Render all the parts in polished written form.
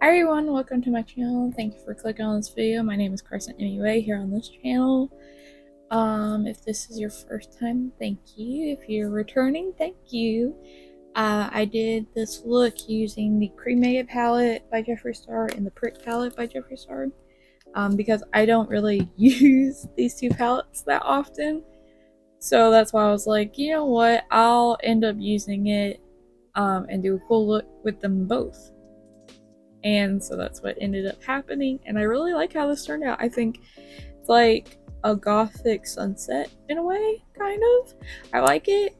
Hi everyone, welcome to my channel. Thank you for clicking on this video. My name is Carson Anyway here on this channel. If this is your first time, thank you. If you're returning, thank you. I did this look using the Cremated palette by Jeffree Star and the Prick palette by Jeffree Star. Because I don't really use these two palettes that often. So that's why I was like, you know what, I'll end up using it and do a cool look with them both. And so that's what ended up happening, and I really like how this turned out. I think it's like a gothic sunset in a way, kind of. I like it.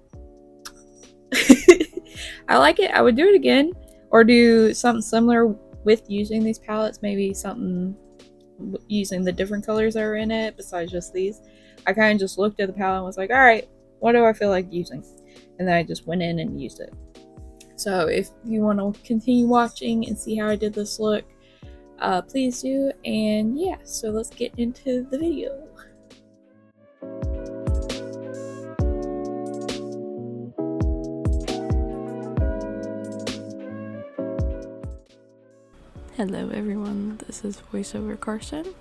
I like it. I would do it again, or do something similar with using these palettes, maybe something using the different colors that are in it besides just these. I kind of just looked at the palette and was like, alright, what do I feel like using? And then I just went in and used it. So if you want to continue watching and see how I did this look, please do. And yeah, so let's get into the video. Hello everyone, this is VoiceOver Carson.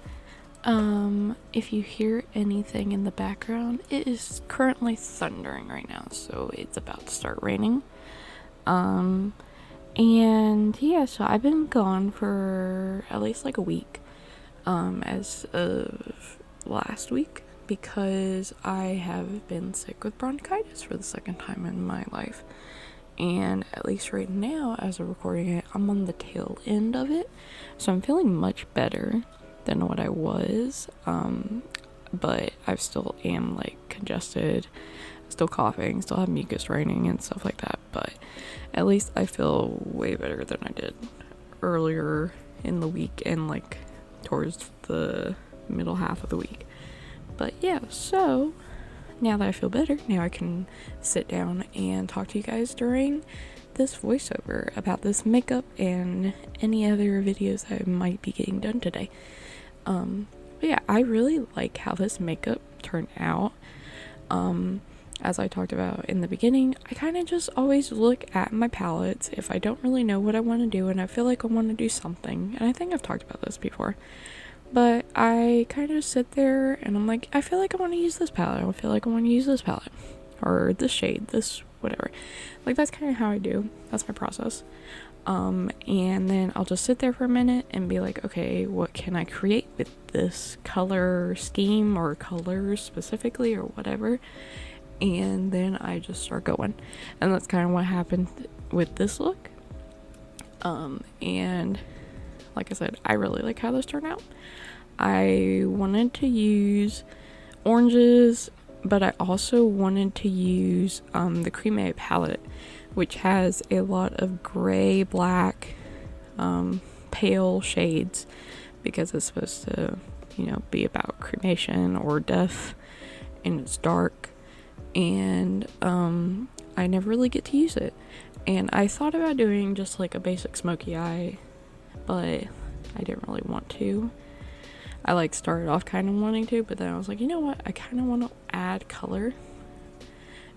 If you hear anything in the background, it is currently thundering right now, so it's about to start raining. And yeah, so I've been gone for at least like a week, as of last week, because I have been sick with bronchitis for the second time in my life. And at least right now, as I'm recording it, I'm on the tail end of it, so I'm feeling much better than what I was, but I still am like congested, still coughing, still have mucus raining and stuff like that, but at least I feel way better than I did earlier in the week and like towards the middle half of the week. But yeah, so now that I feel better, now I can sit down and talk to you guys during this voiceover about this makeup and any other videos I might be getting done today. But yeah, I really like how this makeup turned out. As I talked about in the beginning, I kind of just always look at my palettes if I don't really know what I want to do and I feel like I want to do something, and I think I've talked about this before, but I kind of sit there and I'm like, I feel like I want to use this palette, I feel like I want to use this palette, or this shade, this whatever. Like, that's kind of how I do, that's my process. And then I'll just sit there for a minute and be like, okay, what can I create with this color scheme or colors specifically or whatever, and then I just start going. And that's kind of what happened with this look. And like I said, I really like how this turned out. I wanted to use oranges, but I also wanted to use the Cremated palette, which has a lot of gray, black, pale shades, because it's supposed to, you know, be about cremation or death, and it's dark. And I never really get to use it, and I thought about doing just like a basic smoky eye, but I didn't really want to. I like started off kind of wanting to, but then I was like, you know what, I kind of want to add color,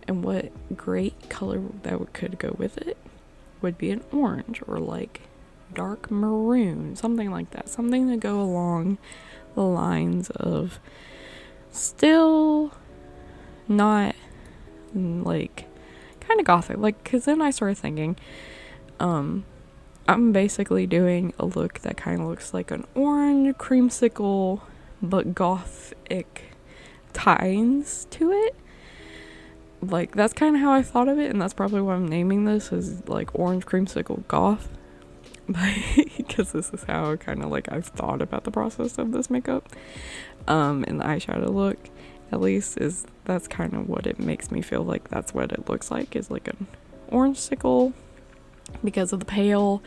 and what great color that could go with it would be an orange or like dark maroon, something like that, something to go along the lines of still not like kind of gothic, like, because then I started thinking I'm basically doing a look that kind of looks like an orange creamsicle but gothic ties to it. Like, that's kind of how I thought of it, and that's probably why I'm naming this as like orange creamsicle goth, because this is how kind of like I've thought about the process of this makeup, and the eyeshadow look, at least, is that's kind of what it makes me feel like. That's what it looks like, is like an orange sickle because of the pale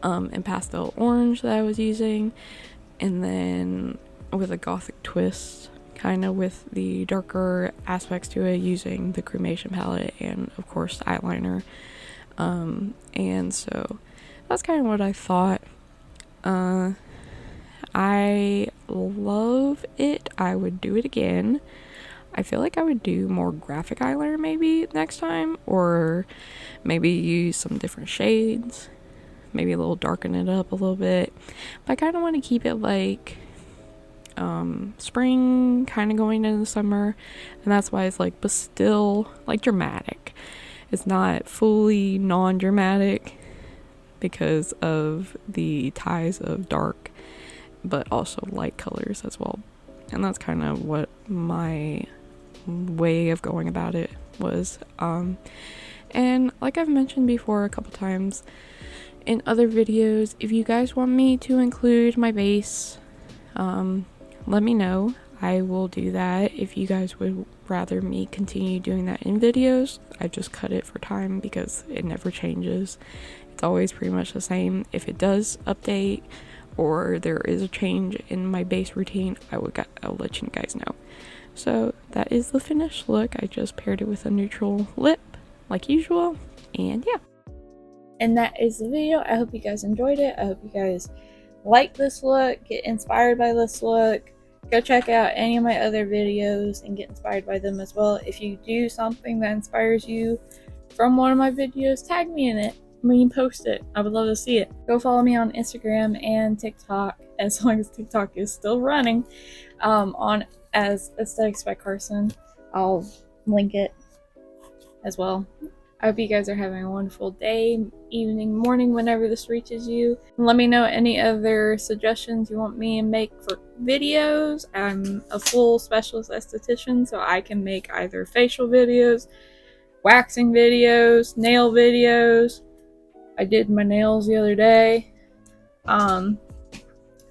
and pastel orange that I was using, and then with a gothic twist, kind of with the darker aspects to it, using the cremation palette and of course eyeliner. And so that's kind of what I thought. I love it. I would do it again. I feel like I would do more graphic eyeliner maybe next time, or maybe use some different shades, maybe a little darken it up a little bit. But I kind of want to keep it like spring, kind of going into the summer, and that's why it's like, but still like dramatic. It's not fully non-dramatic because of the ties of dark but also light colors as well. And that's kind of what my way of going about it was. And like I've mentioned before a couple times in other videos, if you guys want me to include my base, let me know. I will do that. If you guys would rather me continue doing that in videos, I just cut it for time because it never changes. It's always pretty much the same. If it does update or there is a change in my base routine, I'll let you guys know. So that is the finished look. I just paired it with a neutral lip like usual, and yeah. And that is the video. I hope you guys enjoyed it. I hope you guys like this look, get inspired by this look. Go check out any of my other videos and get inspired by them as well. If you do something that inspires you from one of my videos, tag me in it. I mean, post it. I would love to see it. Go follow me on Instagram and TikTok, as long as TikTok is still running, on as Aesthetics by Carson. I'll link it as well. I hope you guys are having a wonderful day, evening, morning, whenever this reaches you. Let me know any other suggestions you want me to make for videos. I'm a full specialist esthetician, so I can make either facial videos, waxing videos, nail videos. I did my nails the other day. I've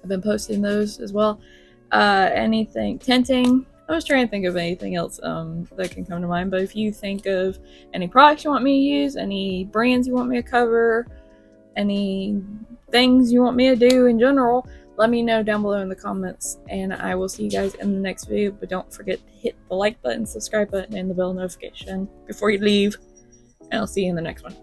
been posting those as well. Anything, tinting. I was trying to think of anything else that can come to mind, but if you think of any products you want me to use, any brands you want me to cover, any things you want me to do in general, let me know down below in the comments, and I will see you guys in the next video. But don't forget to hit the like button, subscribe button, and the bell notification before you leave, and I'll see you in the next one.